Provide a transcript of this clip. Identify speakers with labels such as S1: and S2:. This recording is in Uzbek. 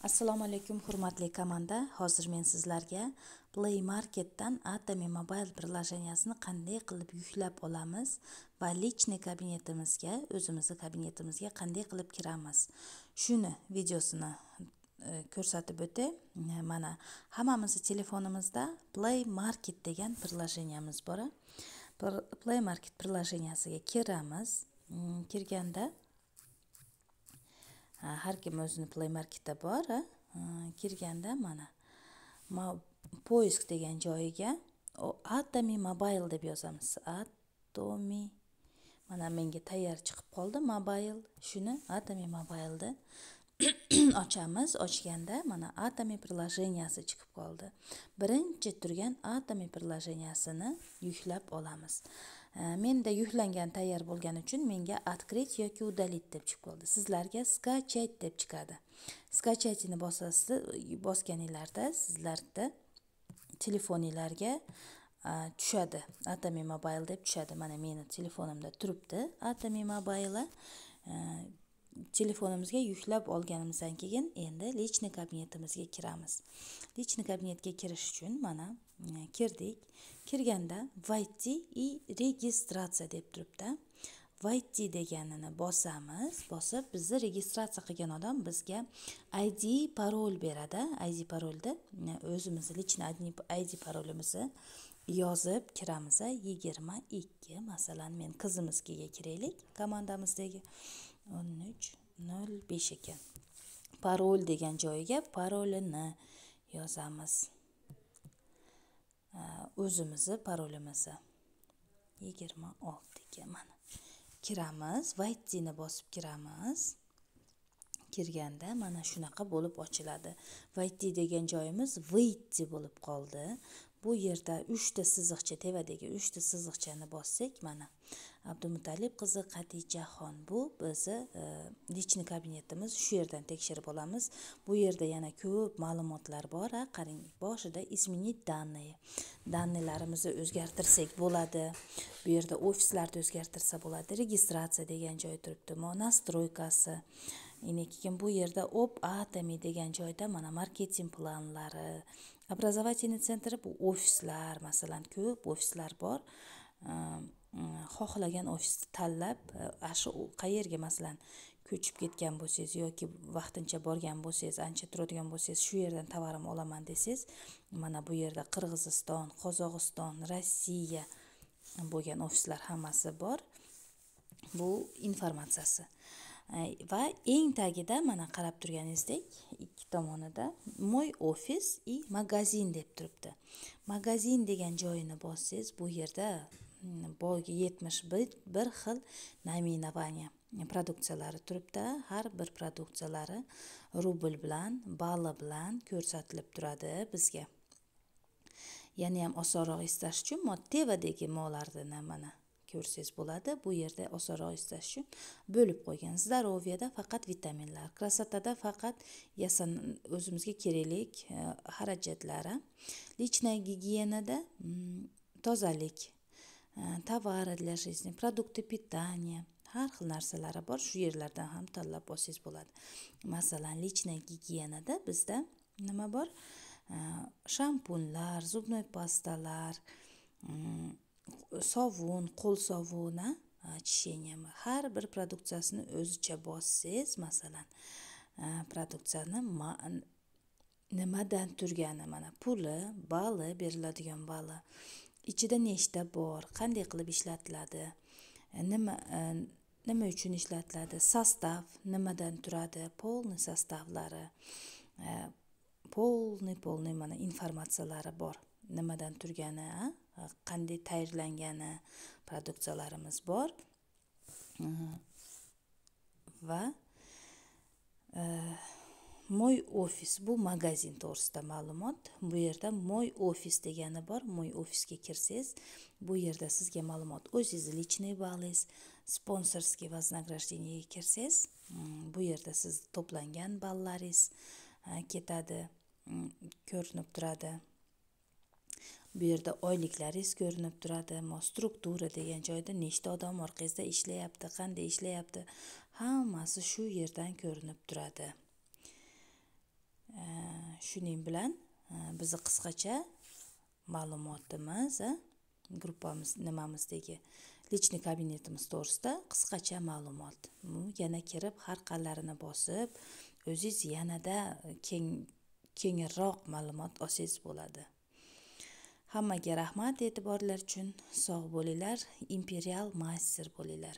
S1: Assalomu alaykum hurmatli komanda. Hozir men sizlarga Play Marketdan Atomy Mobile prilojeniyasini qanday qilib yuklab olamiz va lichniy kabinetimizga, o'zimizning kabinetimizga qanday qilib kiramiz. Shuni videosini ko'rsatib o'tay. Mana hammamizning telefonimizda Play Market degan prilojeniyamiz bor. Play Market prilojeniyasiga kiramiz. Kirganda har kim o'zini Play Marketda bor. Kirganda mana poisk degan joyiga Atomy Mobile deb yozamiz. Atomy mana menga tayyor chiqib qoldi mobile. Shuni Atomy Mobile'da ochamiz. Ochganda mana Atomy prilojeniyasi chiqib qoldi. Birinchi turgan Atomy prilojeniyasini yuklab olamiz. Menda yuklangan tayyor bo'lgani uchun menga открыть yoki удалить deb chiqib qoldi. Sizlarga skачать deb chiqadi. Skачатini bosganinglarda sizlarda telefoninglarga tushadi. Atomy Mobile deb tushadi. Mana meni telefonimda turibdi Atomy Mobile. Telefonimizga yuklab olganimizdan keyin endi lichniy kabinetimizga kiramiz. Lichniy kabinetga kirish uchun mana kirdik. Kirganda войти и registratsiya deb turibdi. Войти deganini bosamiz. Bosib bizni registratsiya qilgan odam bizga ID parol beradi. ID parolda o'zimizning lichniy ID parolimizni yozib kiramiz. 22 masalan men qizimizga kiraylik. Komandamizdagi 1305 ekan. Parol degan joyiga parolini yozamiz. O'zimizni parolimizni 26 ga mana kiramiz. Vaytini bosib kiramiz. Kirganda mana shunaqa bo'lib ochiladi. Vayt degan joyimiz выйти bo'lib qoldi. Bu yerda 3 ta siziqcha, tevadagi 3 ta siziqchani bossak mana Abdumutallib qizi Xadichaxon, bu bizni lichniy kabinetimiz. Shu yerdan tekshirib olamiz. Bu yerda yana ko'p ma'lumotlar bor. Qarang, boshida изменить данные. Dannelarimizni o'zgartirsak bo'ladi. Bu yerda ofislarda o'zgartirsa bo'ladi. Registratsiya degan joy turibdi. Nastroykasi. Keyin bu yerda Atomy degan joyda mana marketing planlari, образовательный центр, bu ofislar, masalan ko'p ofislar bor. Xohlagan ofisni tanlab, shu qayerga masalan ko'chib ketgan bo'lsangiz yoki vaqtincha borgan bo'lsangiz, ancha turadigan bo'lsangiz, shu yerdan tovarim olaman desangiz, mana bu yerda Qirg'iziston, Qozog'iston, Rossiya bo'lgan ofislar hammasi bor. Bu informatsiyasi. Va eng tagida mana qarab turganingizdek, ikki tomonida moy ofis и magazin deb turibdi. Magazin degan joyini bossangiz, bu yerda boyga 71 xil nominavaniya produksiyalari turibdi. Har bir produksiyalari rubl bilan, balli bilan ko'rsatilib turadi bizga. Yana ham osonroq eslash uchun tevadagi mollarni mana ko'rsangiz bo'ladi. Bu yerda osonroq eslash uchun bo'lib qo'ygan. Zdaroviyada faqat vitaminlar, krasotada faqat o'zimizga kerakli xarajatlari, lichniy gigiyenada tozalik, tovar для жизни, produkti pitaniya, har xil narsalari bor. Shu yerlardan ham tanlab olsangiz bo'ladi. Masalan, lichniy gigiyenada bizda nima bor? Shampunlar, zubnoy pastalar, sovun, qo'l sovuni, chisheniya. Har bir produksiyasini o'zicha bossangiz, masalan, produksiyani nimadan turgani, mana puli, bali, beriladigan bali, ichida nechta bor, qanday qilib ishlatiladi, nima uchun ishlatiladi, sostav nimadan turadi, polniy sostavlari, polniy mana informatsiyalari bor. Nimadan turgani, qanday tayyorlangani produksiyalarimiz bor. Va moy ofis, bu magazin to'g'risida ma'lumot. Bu yerda moy ofis degani bor. Moy ofisga kirsangiz, bu yerda sizga ma'lumot, o'zingizni lichniy ballingiz, sponsorskiy вознаграждениеga kirsangiz, bu yerda siz to'plangan ballaringiz ketadi, ko'rinib turadi. Bu yerda oyliklaringiz ko'rinib turadi. Struktura degan joyda nechta odam orqangizda ishlayapti, qanday ishlayapti, hammasi shu yerdan ko'rinib turadi. shuning bilan bizni qisqacha ma'lumotimiz, gruppamiz nimamizdagi lichniy kabinetimiz to'g'risida qisqacha ma'lumot. Yana kirib har qallarini bosib, o'zingiz yanada kengroq ma'lumot olsangiz bo'ladi. Hammaga rahmat e'tiborlar uchun. Sog' bo'linglar, imperial master bo'linglar.